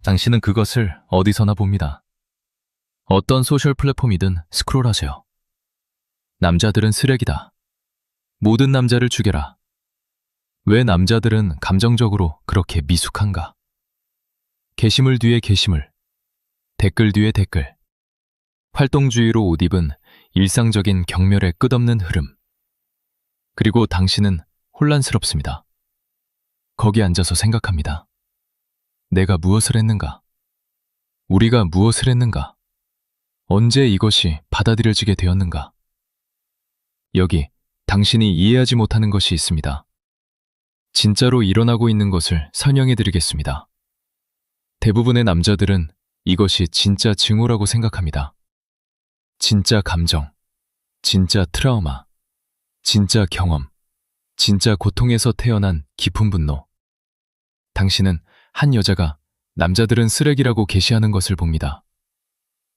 당신은 그것을 어디서나 봅니다. 어떤 소셜 플랫폼이든 스크롤하세요. 남자들은 쓰레기다. 모든 남자를 죽여라. 왜 남자들은 감정적으로 그렇게 미숙한가? 게시물 뒤에 게시물, 댓글 뒤에 댓글. 활동주의로 옷 입은 일상적인 경멸의 끝없는 흐름. 그리고 당신은 혼란스럽습니다. 거기 앉아서 생각합니다. 내가 무엇을 했는가? 우리가 무엇을 했는가? 언제 이것이 받아들여지게 되었는가? 여기 당신이 이해하지 못하는 것이 있습니다. 진짜로 일어나고 있는 것을 설명해 드리겠습니다. 대부분의 남자들은 이것이 진짜 증오라고 생각합니다. 진짜 감정, 진짜 트라우마, 진짜 경험, 진짜 고통에서 태어난 깊은 분노. 당신은 한 여자가 남자들은 쓰레기라고 게시하는 것을 봅니다.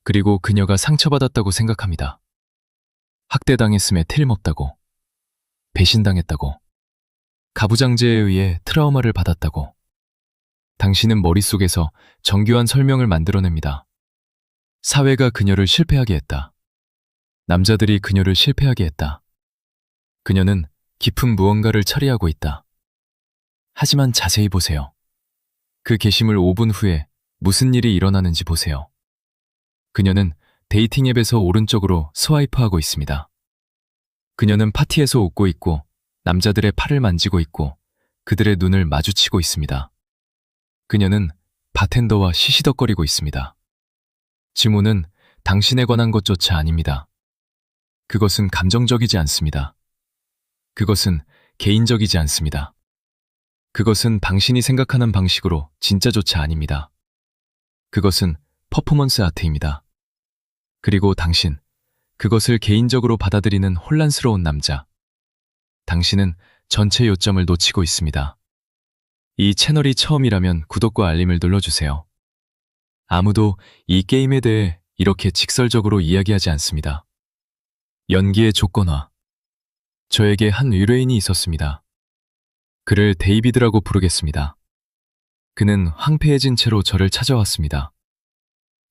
그리고 그녀가 상처받았다고 생각합니다. 학대당했음에 틀림없다고, 배신당했다고, 가부장제에 의해 트라우마를 받았다고. 당신은 머릿속에서 정교한 설명을 만들어냅니다. 사회가 그녀를 실패하게 했다. 남자들이 그녀를 실패하게 했다. 그녀는 깊은 무언가를 처리하고 있다. 하지만 자세히 보세요. 그 게시물 5분 후에 무슨 일이 일어나는지 보세요. 그녀는 데이팅 앱에서 오른쪽으로 스와이프하고 있습니다. 그녀는 파티에서 웃고 있고 남자들의 팔을 만지고 있고 그들의 눈을 마주치고 있습니다. 그녀는 바텐더와 시시덕거리고 있습니다. 질문은 당신에 관한 것조차 아닙니다. 그것은 감정적이지 않습니다. 그것은 개인적이지 않습니다. 그것은 당신이 생각하는 방식으로 진짜조차 아닙니다. 그것은 퍼포먼스 아트입니다. 그리고 당신, 그것을 개인적으로 받아들이는 혼란스러운 남자. 당신은 전체 요점을 놓치고 있습니다. 이 채널이 처음이라면 구독과 알림을 눌러주세요. 아무도 이 게임에 대해 이렇게 직설적으로 이야기하지 않습니다. 연기의 조건화. 저에게 한 의뢰인이 있었습니다. 그를 데이비드라고 부르겠습니다. 그는 황폐해진 채로 저를 찾아왔습니다.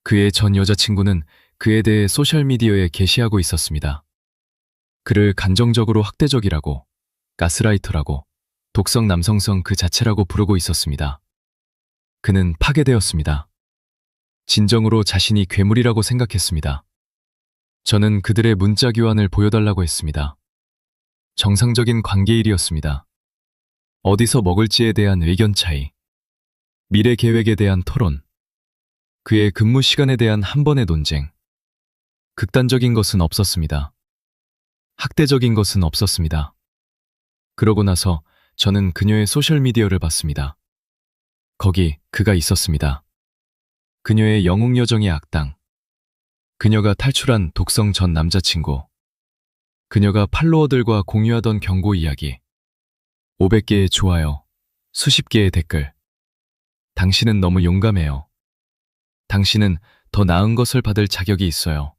그의 전 여자친구는 그에 대해 소셜미디어에 게시하고 있었습니다. 그를 감정적으로 학대적이라고, 가스라이터라고, 독성 남성성 그 자체라고 부르고 있었습니다. 그는 파괴되었습니다. 진정으로 자신이 괴물이라고 생각했습니다. 저는 그들의 문자 교환을 보여달라고 했습니다. 정상적인 관계일이었습니다. 어디서 먹을지에 대한 의견 차이, 미래 계획에 대한 토론, 그의 근무 시간에 대한 한 번의 논쟁. 극단적인 것은 없었습니다. 학대적인 것은 없었습니다. 그러고 나서 저는 그녀의 소셜미디어를 봤습니다. 거기 그가 있었습니다. 그녀의 영웅 여정의 악당, 그녀가 탈출한 독성 전 남자친구, 그녀가 팔로워들과 공유하던 경고 이야기, 500개의 좋아요, 수십 개의 댓글. 당신은 너무 용감해요. 당신은 더 나은 것을 받을 자격이 있어요.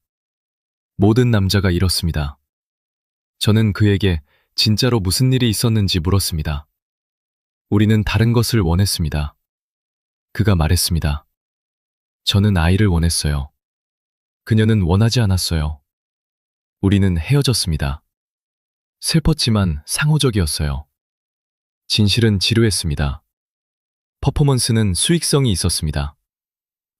모든 남자가 이렇습니다. 저는 그에게 진짜로 무슨 일이 있었는지 물었습니다. 우리는 다른 것을 원했습니다. 그가 말했습니다. 저는 아이를 원했어요. 그녀는 원하지 않았어요. 우리는 헤어졌습니다. 슬펐지만 상호적이었어요. 진실은 지루했습니다. 퍼포먼스는 수익성이 있었습니다.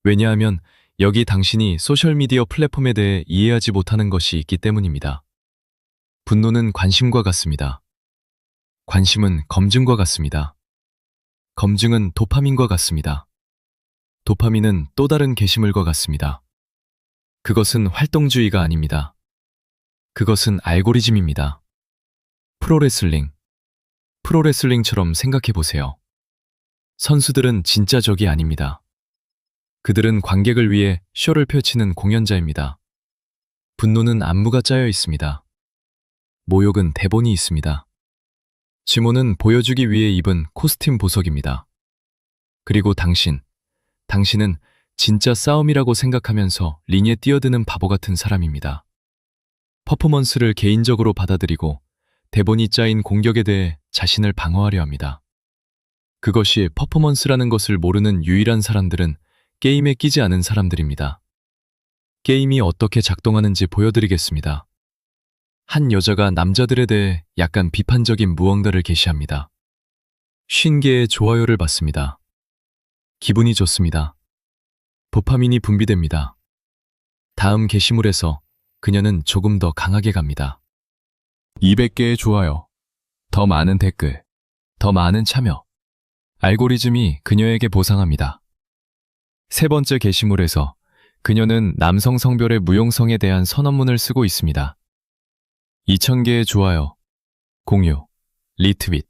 왜냐하면 여기 당신이 소셜미디어 플랫폼에 대해 이해하지 못하는 것이 있기 때문입니다. 분노는 관심과 같습니다. 관심은 검증과 같습니다. 검증은 도파민과 같습니다. 도파민은 또 다른 게시물과 같습니다. 그것은 활동주의가 아닙니다. 그것은 알고리즘입니다. 프로레슬링처럼 생각해 보세요. 선수들은 진짜 적이 아닙니다. 그들은 관객을 위해 쇼를 펼치는 공연자입니다. 분노는 안무가 짜여 있습니다. 모욕은 대본이 있습니다. 지모는 보여주기 위해 입은 코스튬 보석입니다. 그리고 당신은 진짜 싸움이라고 생각하면서 링에 뛰어드는 바보 같은 사람입니다. 퍼포먼스를 개인적으로 받아들이고 대본이 짜인 공격에 대해 자신을 방어하려 합니다. 그것이 퍼포먼스라는 것을 모르는 유일한 사람들은 게임에 끼지 않은 사람들입니다. 게임이 어떻게 작동하는지 보여드리겠습니다. 한 여자가 남자들에 대해 약간 비판적인 무언가를 게시합니다. 50개의 좋아요를 받습니다. 기분이 좋습니다. 도파민이 분비됩니다. 다음 게시물에서 그녀는 조금 더 강하게 갑니다. 200개의 좋아요, 더 많은 댓글, 더 많은 참여. 알고리즘이 그녀에게 보상합니다. 세 번째 게시물에서 그녀는 남성 성별의 무용성에 대한 선언문을 쓰고 있습니다. 2000개의 좋아요, 공유, 리트윗.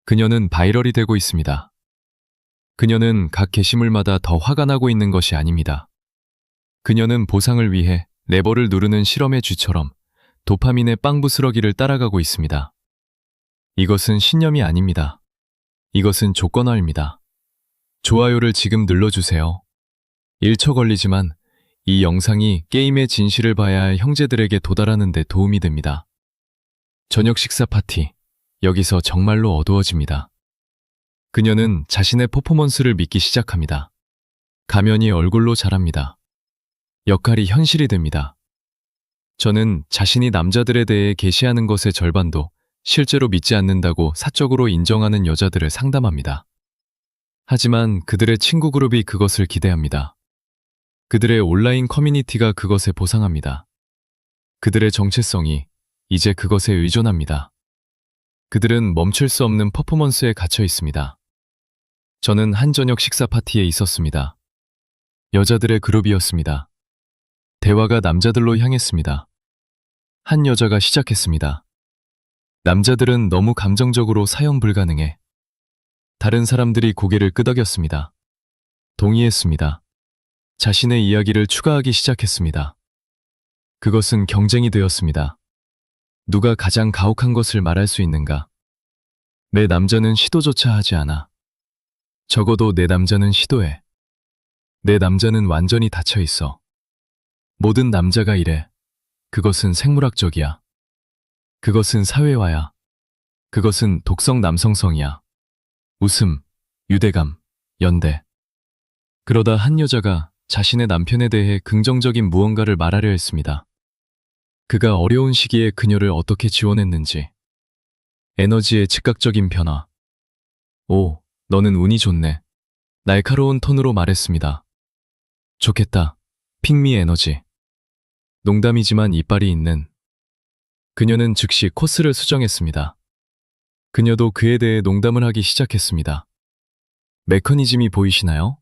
그녀는 바이럴이 되고 있습니다. 그녀는 각 게시물마다 더 화가 나고 있는 것이 아닙니다. 그녀는 보상을 위해 레버를 누르는 실험의 쥐처럼 도파민의 빵부스러기를 따라가고 있습니다. 이것은 신념이 아닙니다. 이것은 조건화입니다. 좋아요를 지금 눌러주세요. 1초 걸리지만 이 영상이 게임의 진실을 봐야 할 형제들에게 도달하는 데 도움이 됩니다. 저녁 식사 파티. 여기서 정말로 어두워집니다. 그녀는 자신의 퍼포먼스를 믿기 시작합니다. 가면이 얼굴로 자랍니다. 역할이 현실이 됩니다. 저는 자신이 남자들에 대해 게시하는 것의 절반도 실제로 믿지 않는다고 사적으로 인정하는 여자들을 상담합니다. 하지만 그들의 친구 그룹이 그것을 기대합니다. 그들의 온라인 커뮤니티가 그것에 보상합니다. 그들의 정체성이 이제 그것에 의존합니다. 그들은 멈출 수 없는 퍼포먼스에 갇혀 있습니다. 저는 한 저녁 식사 파티에 있었습니다. 여자들의 그룹이었습니다. 대화가 남자들로 향했습니다. 한 여자가 시작했습니다. 남자들은 너무 감정적으로 사용 불가능해. 다른 사람들이 고개를 끄덕였습니다. 동의했습니다. 자신의 이야기를 추가하기 시작했습니다. 그것은 경쟁이 되었습니다. 누가 가장 가혹한 것을 말할 수 있는가? 내 남자는 시도조차 하지 않아. 적어도 내 남자는 시도해. 내 남자는 완전히 닫혀 있어. 모든 남자가 이래. 그것은 생물학적이야. 그것은 사회화야. 그것은 독성 남성성이야. 웃음, 유대감, 연대. 그러다 한 여자가 자신의 남편에 대해 긍정적인 무언가를 말하려 했습니다. 그가 어려운 시기에 그녀를 어떻게 지원했는지. 에너지의 즉각적인 변화. 오, 너는 운이 좋네. 날카로운 톤으로 말했습니다. 좋겠다. 핑미 에너지. 농담이지만 이빨이 있는. 그녀는 즉시 코스를 수정했습니다. 그녀도 그에 대해 농담을 하기 시작했습니다. 메커니즘이 보이시나요?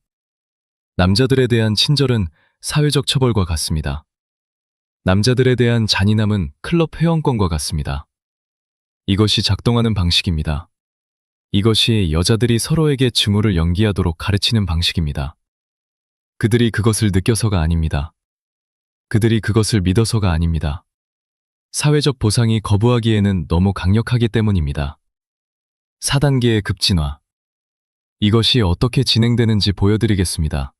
남자들에 대한 친절은 사회적 처벌과 같습니다. 남자들에 대한 잔인함은 클럽 회원권과 같습니다. 이것이 작동하는 방식입니다. 이것이 여자들이 서로에게 증오를 연기하도록 가르치는 방식입니다. 그들이 그것을 느껴서가 아닙니다. 그들이 그것을 믿어서가 아닙니다. 사회적 보상이 거부하기에는 너무 강력하기 때문입니다. 4단계의 급진화. 이것이 어떻게 진행되는지 보여드리겠습니다.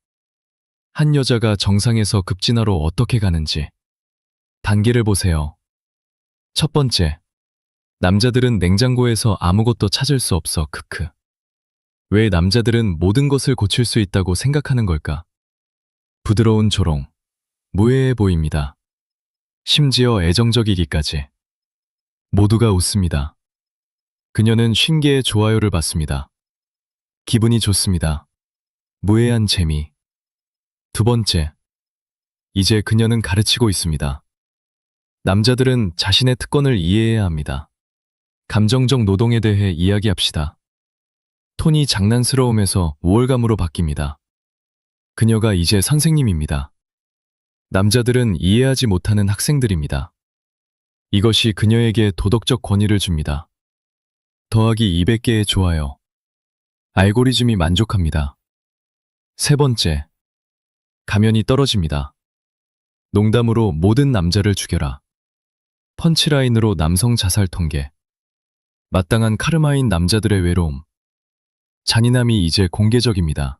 한 여자가 정상에서 급진화로 어떻게 가는지. 단계를 보세요. 첫 번째. 남자들은 냉장고에서 아무것도 찾을 수 없어. 크크. 왜 남자들은 모든 것을 고칠 수 있다고 생각하는 걸까? 부드러운 조롱. 무해해 보입니다. 심지어 애정적이기까지. 모두가 웃습니다. 그녀는 50개의 좋아요를 받습니다. 기분이 좋습니다. 무해한 재미. 두 번째. 이제 그녀는 가르치고 있습니다. 남자들은 자신의 특권을 이해해야 합니다. 감정적 노동에 대해 이야기합시다. 톤이 장난스러움에서 우월감으로 바뀝니다. 그녀가 이제 선생님입니다. 남자들은 이해하지 못하는 학생들입니다. 이것이 그녀에게 도덕적 권위를 줍니다. 더하기 200개의 좋아요. 알고리즘이 만족합니다. 세 번째. 가면이 떨어집니다. 농담으로 모든 남자를 죽여라. 펀치라인으로 남성 자살 통계. 마땅한 카르마인 남자들의 외로움. 잔인함이 이제 공개적입니다.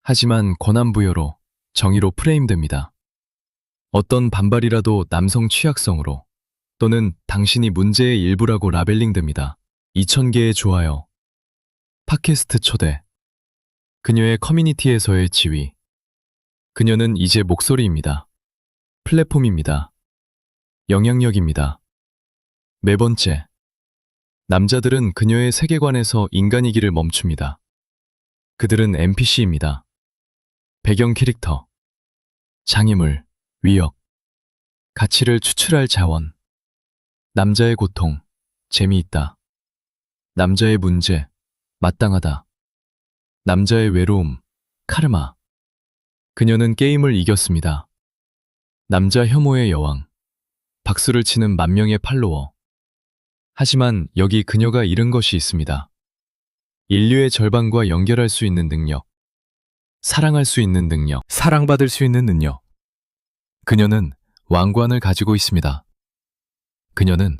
하지만 권한 부여로, 정의로 프레임됩니다. 어떤 반발이라도 남성 취약성으로 또는 당신이 문제의 일부라고 라벨링됩니다. 2000개의 좋아요. 팟캐스트 초대. 그녀의 커뮤니티에서의 지위. 그녀는 이제 목소리입니다. 플랫폼입니다. 영향력입니다. 네 번째, 남자들은 그녀의 세계관에서 인간이기를 멈춥니다. 그들은 NPC입니다. 배경 캐릭터, 장애물, 위역, 가치를 추출할 자원, 남자의 고통, 재미있다. 남자의 문제, 마땅하다. 남자의 외로움, 카르마. 그녀는 게임을 이겼습니다. 남자 혐오의 여왕, 박수를 치는 만 명의 팔로워. 하지만 여기 그녀가 잃은 것이 있습니다. 인류의 절반과 연결할 수 있는 능력, 사랑할 수 있는 능력, 사랑받을 수 있는 능력. 그녀는 왕관을 가지고 있습니다. 그녀는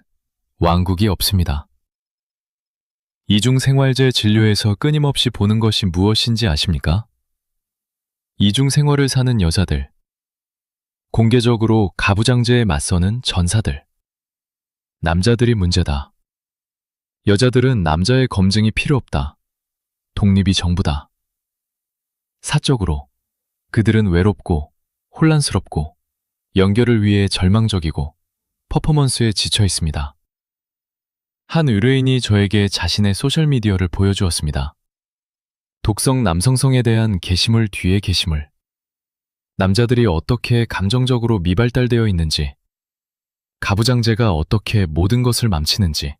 왕국이 없습니다. 이중생활제 진료에서 끊임없이 보는 것이 무엇인지 아십니까? 이중생활을 사는 여자들, 공개적으로 가부장제에 맞서는 전사들. 남자들이 문제다. 여자들은 남자의 검증이 필요 없다. 독립이 전부다. 사적으로 그들은 외롭고 혼란스럽고 연결을 위해 절망적이고 퍼포먼스에 지쳐 있습니다. 한 의뢰인이 저에게 자신의 소셜미디어를 보여주었습니다. 독성 남성성에 대한 게시물 뒤에 게시물. 남자들이 어떻게 감정적으로 미발달되어 있는지, 가부장제가 어떻게 모든 것을 망치는지.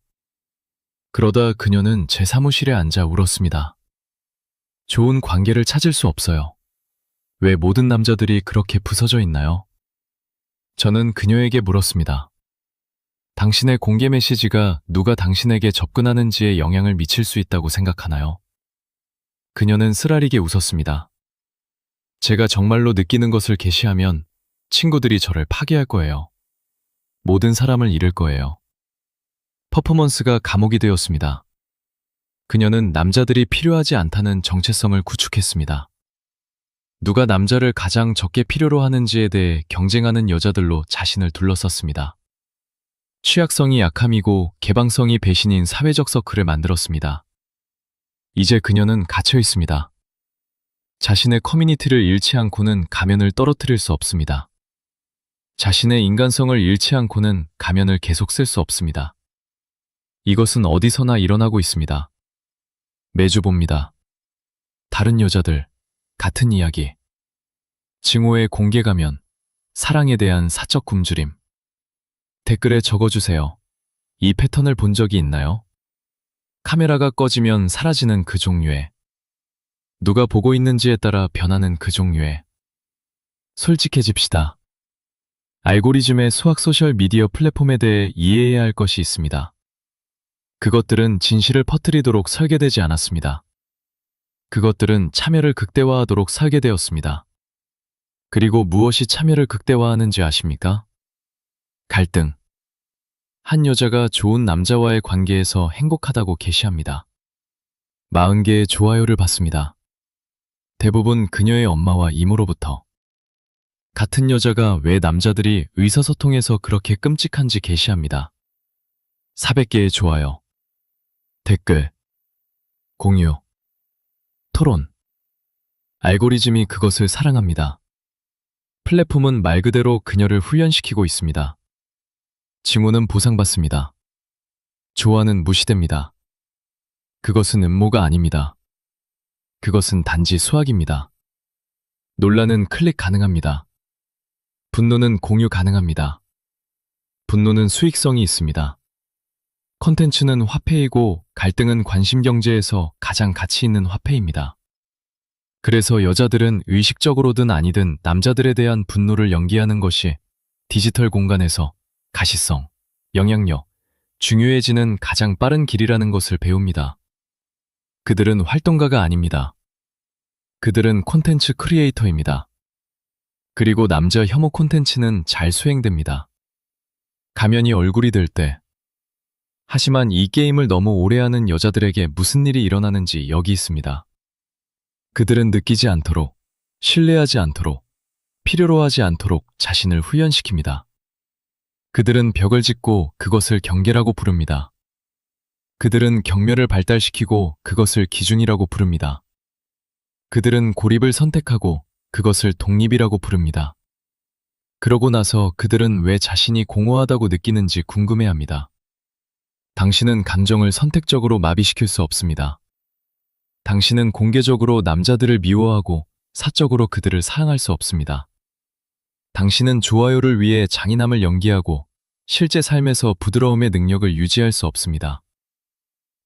그러다 그녀는 제 사무실에 앉아 울었습니다. 좋은 관계를 찾을 수 없어요. 왜 모든 남자들이 그렇게 부서져 있나요? 저는 그녀에게 물었습니다. 당신의 공개 메시지가 누가 당신에게 접근하는지에 영향을 미칠 수 있다고 생각하나요? 그녀는 쓰라리게 웃었습니다. 제가 정말로 느끼는 것을 게시하면 친구들이 저를 파괴할 거예요. 모든 사람을 잃을 거예요. 퍼포먼스가 감옥이 되었습니다. 그녀는 남자들이 필요하지 않다는 정체성을 구축했습니다. 누가 남자를 가장 적게 필요로 하는지에 대해 경쟁하는 여자들로 자신을 둘러쌌습니다. 취약성이 약함이고 개방성이 배신인 사회적 서클을 만들었습니다. 이제 그녀는 갇혀 있습니다. 자신의 커뮤니티를 잃지 않고는 가면을 떨어뜨릴 수 없습니다. 자신의 인간성을 잃지 않고는 가면을 계속 쓸 수 없습니다. 이것은 어디서나 일어나고 있습니다. 매주 봅니다. 다른 여자들, 같은 이야기. 증오의 공개 가면, 사랑에 대한 사적 굶주림. 댓글에 적어주세요. 이 패턴을 본 적이 있나요? 카메라가 꺼지면 사라지는 그 종류의, 누가 보고 있는지에 따라 변하는 그 종류의. 솔직해집시다. 알고리즘의 수학 소셜 미디어 플랫폼에 대해 이해해야 할 것이 있습니다. 그것들은 진실을 퍼뜨리도록 설계되지 않았습니다. 그것들은 참여를 극대화하도록 설계되었습니다. 그리고 무엇이 참여를 극대화하는지 아십니까? 갈등. 한 여자가 좋은 남자와의 관계에서 행복하다고 게시합니다. 40개의 좋아요를 받습니다. 대부분 그녀의 엄마와 이모로부터. 같은 여자가 왜 남자들이 의사소통에서 그렇게 끔찍한지 게시합니다. 400개의 좋아요, 댓글, 공유, 토론. 알고리즘이 그것을 사랑합니다. 플랫폼은 말 그대로 그녀를 훈련시키고 있습니다. 징후는 보상받습니다. 좋아는 무시됩니다. 그것은 음모가 아닙니다. 그것은 단지 수학입니다. 논란은 클릭 가능합니다. 분노는 공유 가능합니다. 분노는 수익성이 있습니다. 콘텐츠는 화폐이고 갈등은 관심 경제에서 가장 가치 있는 화폐입니다. 그래서 여자들은 의식적으로든 아니든 남자들에 대한 분노를 연기하는 것이 디지털 공간에서 가시성, 영향력, 중요해지는 가장 빠른 길이라는 것을 배웁니다. 그들은 활동가가 아닙니다. 그들은 콘텐츠 크리에이터입니다. 그리고 남자 혐오 콘텐츠는 잘 수행됩니다. 가면이 얼굴이 될 때. 하지만 이 게임을 너무 오래 하는 여자들에게 무슨 일이 일어나는지 여기 있습니다. 그들은 느끼지 않도록, 신뢰하지 않도록, 필요로 하지 않도록 자신을 훈련시킵니다. 그들은 벽을 짓고 그것을 경계라고 부릅니다. 그들은 경멸을 발달시키고 그것을 기준이라고 부릅니다. 그들은 고립을 선택하고 그것을 독립이라고 부릅니다. 그러고 나서 그들은 왜 자신이 공허하다고 느끼는지 궁금해합니다. 당신은 감정을 선택적으로 마비시킬 수 없습니다. 당신은 공개적으로 남자들을 미워하고 사적으로 그들을 사랑할 수 없습니다. 당신은 좋아요를 위해 잔인함을 연기하고 실제 삶에서 부드러움의 능력을 유지할 수 없습니다.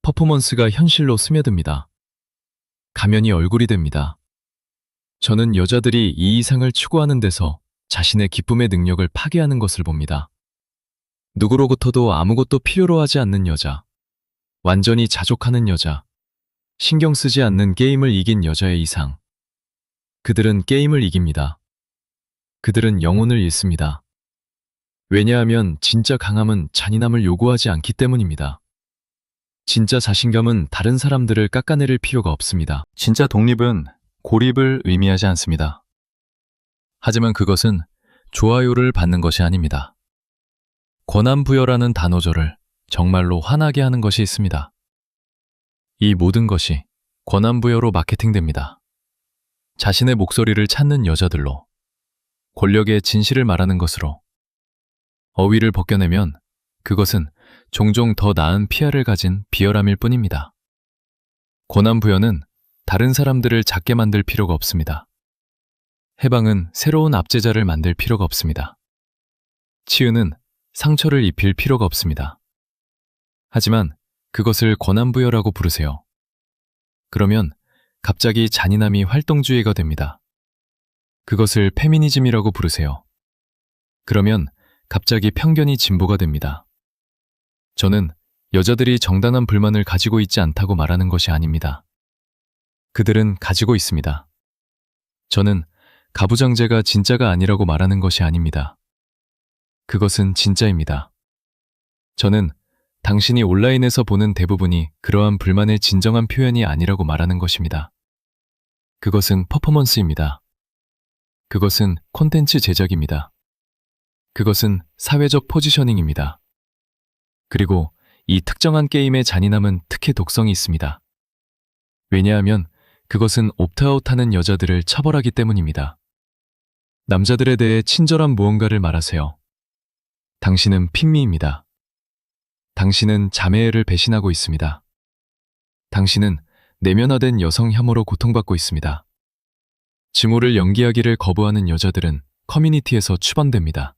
퍼포먼스가 현실로 스며듭니다. 가면이 얼굴이 됩니다. 저는 여자들이 이 이상을 추구하는 데서 자신의 기쁨의 능력을 파괴하는 것을 봅니다. 누구로부터도 아무것도 필요로 하지 않는 여자, 완전히 자족하는 여자, 신경 쓰지 않는 게임을 이긴 여자의 이상. 그들은 게임을 이깁니다. 그들은 영혼을 잃습니다. 왜냐하면 진짜 강함은 잔인함을 요구하지 않기 때문입니다. 진짜 자신감은 다른 사람들을 깎아내릴 필요가 없습니다. 진짜 독립은 고립을 의미하지 않습니다. 하지만 그것은 좋아요를 받는 것이 아닙니다. 권한부여라는 단어조를 정말로 화나게 하는 것이 있습니다. 이 모든 것이 권한부여로 마케팅됩니다. 자신의 목소리를 찾는 여자들로, 권력의 진실을 말하는 것으로. 어휘를 벗겨내면 그것은 종종 더 나은 PR을 가진 비열함일 뿐입니다. 권한부여는 다른 사람들을 작게 만들 필요가 없습니다. 해방은 새로운 압제자를 만들 필요가 없습니다. 치유는 상처를 입힐 필요가 없습니다. 하지만 그것을 권한부여라고 부르세요. 그러면 갑자기 잔인함이 활동주의가 됩니다. 그것을 페미니즘이라고 부르세요. 그러면 갑자기 편견이 진보가 됩니다. 저는 여자들이 정당한 불만을 가지고 있지 않다고 말하는 것이 아닙니다. 그들은 가지고 있습니다. 저는 가부장제가 진짜가 아니라고 말하는 것이 아닙니다. 그것은 진짜입니다. 저는 당신이 온라인에서 보는 대부분이 그러한 불만의 진정한 표현이 아니라고 말하는 것입니다. 그것은 퍼포먼스입니다. 그것은 콘텐츠 제작입니다. 그것은 사회적 포지셔닝입니다. 그리고 이 특정한 게임의 잔인함은 특히 독성이 있습니다. 왜냐하면 그것은 옵트아웃하는 여자들을 처벌하기 때문입니다. 남자들에 대해 친절한 무언가를 말하세요. 당신은 핑미입니다. 당신은 자매애를 배신하고 있습니다. 당신은 내면화된 여성 혐오로 고통받고 있습니다. 증오를 연기하기를 거부하는 여자들은 커뮤니티에서 추방됩니다.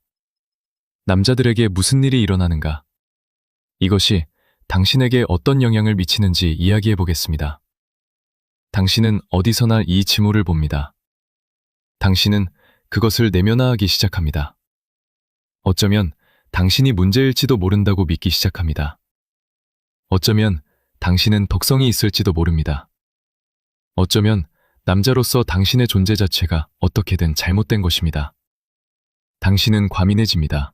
남자들에게 무슨 일이 일어나는가? 이것이 당신에게 어떤 영향을 미치는지 이야기해 보겠습니다. 당신은 어디서나 이 징후를 봅니다. 당신은 그것을 내면화하기 시작합니다. 어쩌면 당신이 문제일지도 모른다고 믿기 시작합니다. 어쩌면 당신은 독성이 있을지도 모릅니다. 어쩌면 남자로서 당신의 존재 자체가 어떻게든 잘못된 것입니다. 당신은 과민해집니다.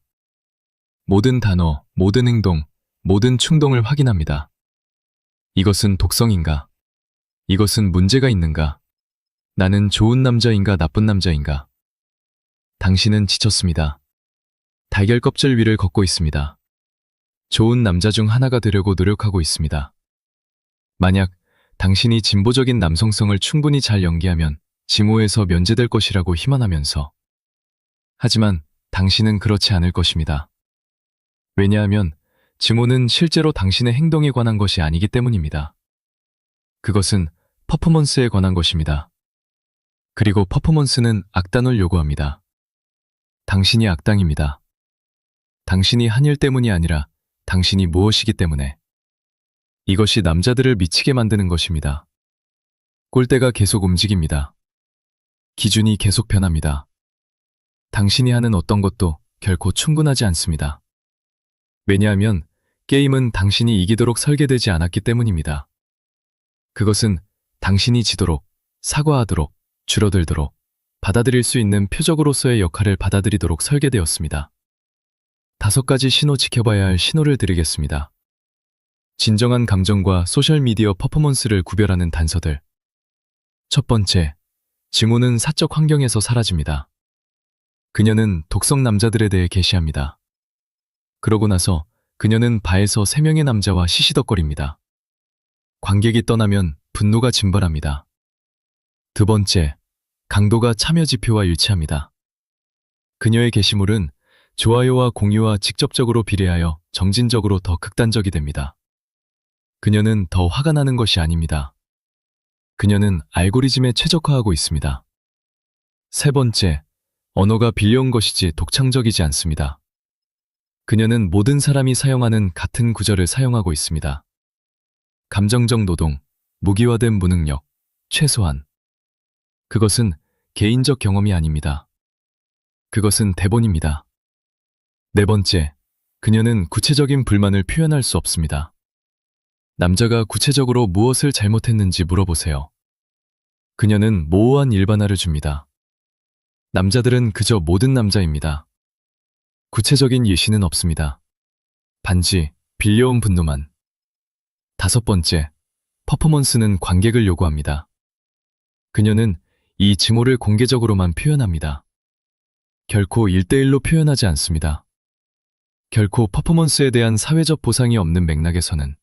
모든 단어, 모든 행동, 모든 충동을 확인합니다. 이것은 독성인가? 이것은 문제가 있는가? 나는 좋은 남자인가 나쁜 남자인가? 당신은 지쳤습니다. 달걀 껍질 위를 걷고 있습니다. 좋은 남자 중 하나가 되려고 노력하고 있습니다. 만약 당신이 진보적인 남성성을 충분히 잘 연기하면 증오에서 면제될 것이라고 희망하면서. 하지만 당신은 그렇지 않을 것입니다. 왜냐하면 증오는 실제로 당신의 행동에 관한 것이 아니기 때문입니다. 그것은 퍼포먼스에 관한 것입니다. 그리고 퍼포먼스는 악단을 요구합니다. 당신이 악당입니다. 당신이 한 일 때문이 아니라 당신이 무엇이기 때문에. 이것이 남자들을 미치게 만드는 것입니다. 꼴대가 계속 움직입니다. 기준이 계속 변합니다. 당신이 하는 어떤 것도 결코 충분하지 않습니다. 왜냐하면 게임은 당신이 이기도록 설계되지 않았기 때문입니다. 그것은 당신이 지도록, 사과하도록, 줄어들도록, 받아들일 수 있는 표적으로서의 역할을 받아들이도록 설계되었습니다. 5가지 신호 지켜봐야 할 신호를 드리겠습니다. 진정한 감정과 소셜미디어 퍼포먼스를 구별하는 단서들. 첫 번째, 증오는 사적 환경에서 사라집니다. 그녀는 독성 남자들에 대해 게시합니다. 그러고 나서 그녀는 바에서 3명의 남자와 시시덕거립니다. 관객이 떠나면 분노가 증발합니다. 두 번째, 강도가 참여 지표와 일치합니다. 그녀의 게시물은 좋아요와 공유와 직접적으로 비례하여 점진적으로 더 극단적이 됩니다. 그녀는 더 화가 나는 것이 아닙니다. 그녀는 알고리즘에 최적화하고 있습니다. 세 번째, 언어가 빌려온 것이지 독창적이지 않습니다. 그녀는 모든 사람이 사용하는 같은 구절을 사용하고 있습니다. 감정적 노동, 무기화된 무능력, 최소한. 그것은 개인적 경험이 아닙니다. 그것은 대본입니다. 네 번째, 그녀는 구체적인 불만을 표현할 수 없습니다. 남자가 구체적으로 무엇을 잘못했는지 물어보세요. 그녀는 모호한 일반화를 줍니다. 남자들은 그저 모든 남자입니다. 구체적인 예시는 없습니다. 반지, 빌려온 분노만. 다섯 번째, 퍼포먼스는 관객을 요구합니다. 그녀는 이 증오를 공개적으로만 표현합니다. 결코 1대1로 표현하지 않습니다. 결코 퍼포먼스에 대한 사회적 보상이 없는 맥락에서는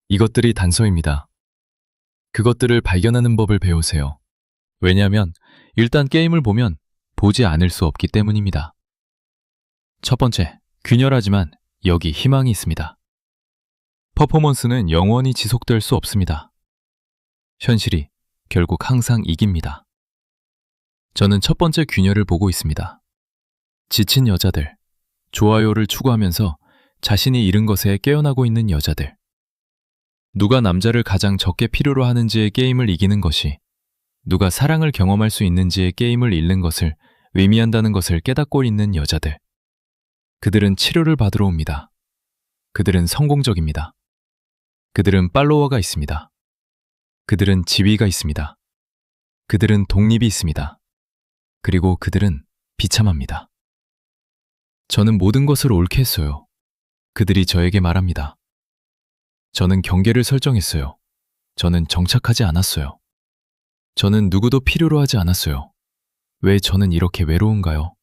이것들이 단서입니다. 그것들을 발견하는 법을 배우세요. 왜냐하면 일단 게임을 보면 보지 않을 수 없기 때문입니다. 첫 번째, 균열하지만 여기 희망이 있습니다. 퍼포먼스는 영원히 지속될 수 없습니다. 현실이 결국 항상 이깁니다. 저는 첫 번째 균열을 보고 있습니다. 지친 여자들, 좋아요를 추구하면서 자신이 잃은 것에 깨어나고 있는 여자들. 누가 남자를 가장 적게 필요로 하는지의 게임을 이기는 것이 누가 사랑을 경험할 수 있는지의 게임을 잃는 것을 의미한다는 것을 깨닫고 있는 여자들. 그들은 치료를 받으러 옵니다. 그들은 성공적입니다. 그들은 팔로워가 있습니다. 그들은 지위가 있습니다. 그들은 독립이 있습니다. 그리고 그들은 비참합니다. 저는 모든 것을 옳게 했어요. 그들이 저에게 말합니다. 저는 경계를 설정했어요. 저는 정착하지 않았어요. 저는 누구도 필요로 하지 않았어요. 왜 저는 이렇게 외로운가요?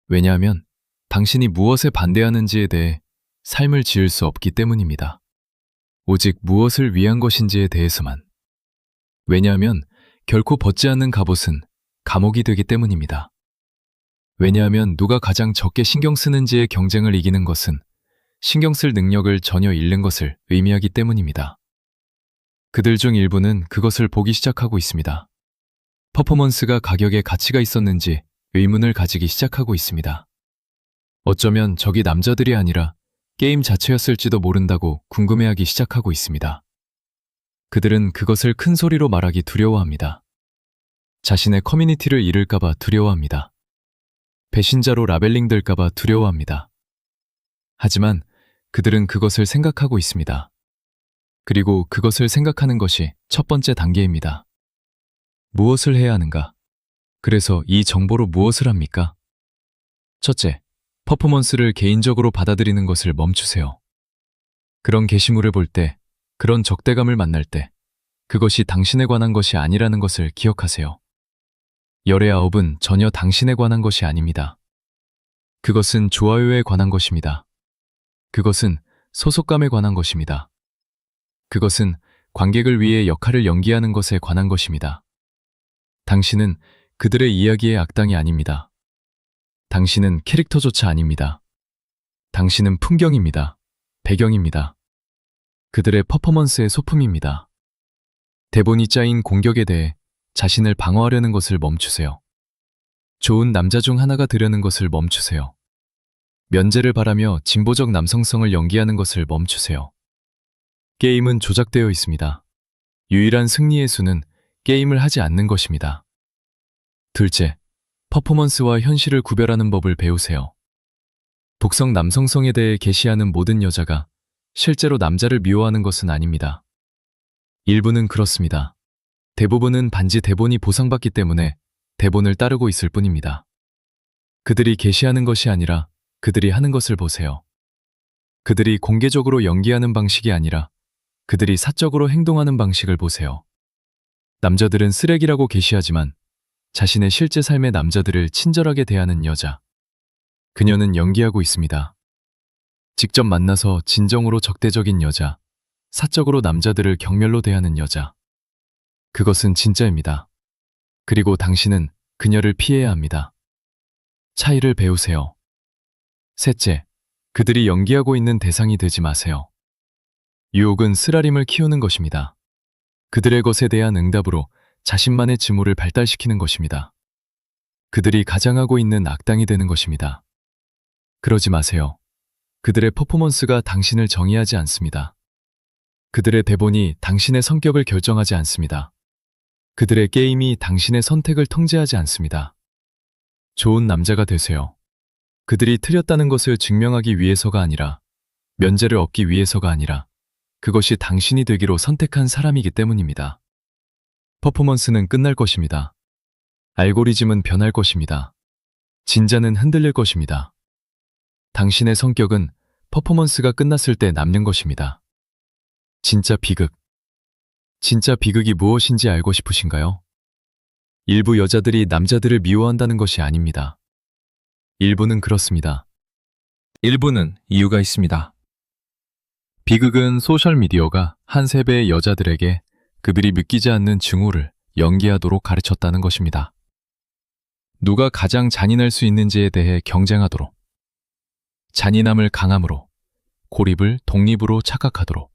왜냐하면 당신이 무엇에 반대하는지에 대해 삶을 지을 수 없기 때문입니다. 오직 무엇을 위한 것인지에 대해서만. 왜냐하면 결코 벗지 않는 갑옷은 감옥이 되기 때문입니다. 왜냐하면 누가 가장 적게 신경 쓰는지의 경쟁을 이기는 것은 신경 쓸 능력을 전혀 잃는 것을 의미하기 때문입니다. 그들 중 일부는 그것을 보기 시작하고 있습니다. 퍼포먼스가 가격에 가치가 있었는지 의문을 가지기 시작하고 있습니다. 어쩌면 저기 남자들이 아니라 게임 자체였을지도 모른다고 궁금해하기 시작하고 있습니다. 그들은 그것을 큰 소리로 말하기 두려워합니다. 자신의 커뮤니티를 잃을까봐 두려워합니다. 배신자로 라벨링될까봐 두려워합니다. 하지만 그들은 그것을 생각하고 있습니다. 그리고 그것을 생각하는 것이 첫 번째 단계입니다. 무엇을 해야 하는가? 그래서 이 정보로 무엇을 합니까? 첫째, 퍼포먼스를 개인적으로 받아들이는 것을 멈추세요. 그런 게시물을 볼 때, 그런 적대감을 만날 때, 그것이 당신에 관한 것이 아니라는 것을 기억하세요. 열의 아홉은 전혀 당신에 관한 것이 아닙니다. 그것은 좋아요에 관한 것입니다. 그것은 소속감에 관한 것입니다. 그것은 관객을 위해 역할을 연기하는 것에 관한 것입니다. 당신은 그들의 이야기의 악당이 아닙니다. 당신은 캐릭터조차 아닙니다. 당신은 풍경입니다. 배경입니다. 그들의 퍼포먼스의 소품입니다. 대본이 짜인 공격에 대해 자신을 방어하려는 것을 멈추세요. 좋은 남자 중 하나가 되려는 것을 멈추세요. 면제를 바라며 진보적 남성성을 연기하는 것을 멈추세요. 게임은 조작되어 있습니다. 유일한 승리의 수는 게임을 하지 않는 것입니다. 둘째, 퍼포먼스와 현실을 구별하는 법을 배우세요. 독성 남성성에 대해 게시하는 모든 여자가 실제로 남자를 미워하는 것은 아닙니다. 일부는 그렇습니다. 대부분은 단지 대본이 보상받기 때문에 대본을 따르고 있을 뿐입니다. 그들이 게시하는 것이 아니라 그들이 하는 것을 보세요. 그들이 공개적으로 연기하는 방식이 아니라 그들이 사적으로 행동하는 방식을 보세요. 남자들은 쓰레기라고 게시하지만 자신의 실제 삶의 남자들을 친절하게 대하는 여자. 그녀는 연기하고 있습니다. 직접 만나서 진정으로 적대적인 여자, 사적으로 남자들을 경멸로 대하는 여자. 그것은 진짜입니다. 그리고 당신은 그녀를 피해야 합니다. 차이를 배우세요. 셋째, 그들이 연기하고 있는 대상이 되지 마세요. 유혹은 쓰라림을 키우는 것입니다. 그들의 것에 대한 응답으로 자신만의 지모를 발달시키는 것입니다. 그들이 가장하고 있는 악당이 되는 것입니다. 그러지 마세요. 그들의 퍼포먼스가 당신을 정의하지 않습니다. 그들의 대본이 당신의 성격을 결정하지 않습니다. 그들의 게임이 당신의 선택을 통제하지 않습니다. 좋은 남자가 되세요. 그들이 틀렸다는 것을 증명하기 위해서가 아니라, 면제를 얻기 위해서가 아니라, 그것이 당신이 되기로 선택한 사람이기 때문입니다. 퍼포먼스는 끝날 것입니다. 알고리즘은 변할 것입니다. 진자는 흔들릴 것입니다. 당신의 성격은 퍼포먼스가 끝났을 때 남는 것입니다. 진짜 비극. 진짜 비극이 무엇인지 알고 싶으신가요? 일부 여자들이 남자들을 미워한다는 것이 아닙니다. 일부는 그렇습니다. 일부는 이유가 있습니다. 비극은 소셜미디어가 한 세배의 여자들에게 그들이 믿기지 않는 증오를 연기하도록 가르쳤다는 것입니다. 누가 가장 잔인할 수 있는지에 대해 경쟁하도록, 잔인함을 강함으로, 고립을 독립으로 착각하도록,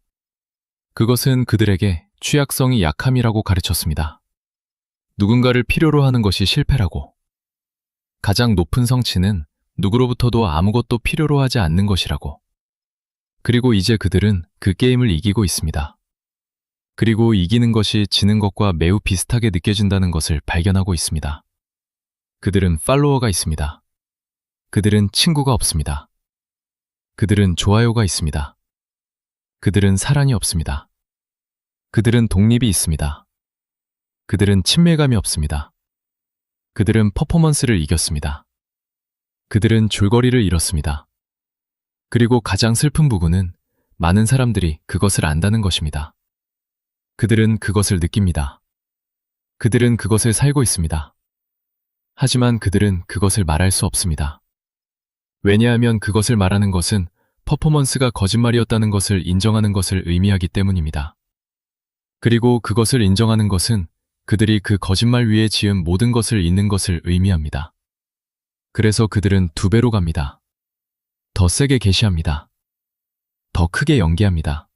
그것은 그들에게 취약성이 약함이라고 가르쳤습니다. 누군가를 필요로 하는 것이 실패라고, 가장 높은 성취는 누구로부터도 아무것도 필요로 하지 않는 것이라고. 그리고 이제 그들은 그 게임을 이기고 있습니다. 그리고 이기는 것이 지는 것과 매우 비슷하게 느껴진다는 것을 발견하고 있습니다. 그들은 팔로워가 있습니다. 그들은 친구가 없습니다. 그들은 좋아요가 있습니다. 그들은 사랑이 없습니다. 그들은 독립이 있습니다. 그들은 친밀감이 없습니다. 그들은 퍼포먼스를 이겼습니다. 그들은 줄거리를 잃었습니다. 그리고 가장 슬픈 부분은 많은 사람들이 그것을 안다는 것입니다. 그들은 그것을 느낍니다. 그들은 그것을 살고 있습니다. 하지만 그들은 그것을 말할 수 없습니다. 왜냐하면 그것을 말하는 것은 퍼포먼스가 거짓말이었다는 것을 인정하는 것을 의미하기 때문입니다. 그리고 그것을 인정하는 것은 그들이 그 거짓말 위에 지은 모든 것을 잊는 것을 의미합니다. 그래서 그들은 2배로 갑니다. 더 세게 게시합니다. 더 크게 연기합니다.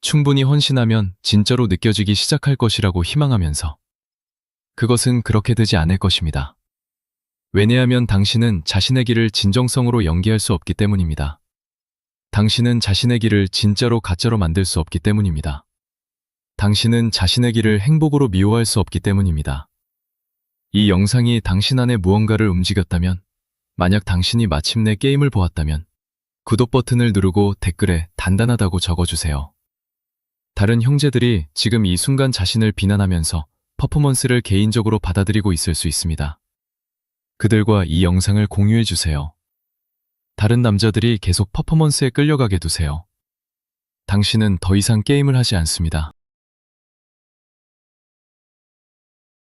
충분히 헌신하면 진짜로 느껴지기 시작할 것이라고 희망하면서 그것은 그렇게 되지 않을 것입니다. 왜냐하면 당신은 자신의 길을 진정성으로 연기할 수 없기 때문입니다. 당신은 자신의 길을 진짜로 가짜로 만들 수 없기 때문입니다. 당신은 자신의 길을 행복으로 미워할 수 없기 때문입니다. 이 영상이 당신 안에 무언가를 움직였다면, 만약 당신이 마침내 게임을 보았다면, 구독 버튼을 누르고 댓글에 단단하다고 적어주세요. 다른 형제들이 지금 이 순간 자신을 비난하면서 퍼포먼스를 개인적으로 받아들이고 있을 수 있습니다. 그들과 이 영상을 공유해주세요. 다른 남자들이 계속 퍼포먼스에 끌려가게 두세요. 당신은 더 이상 게임을 하지 않습니다.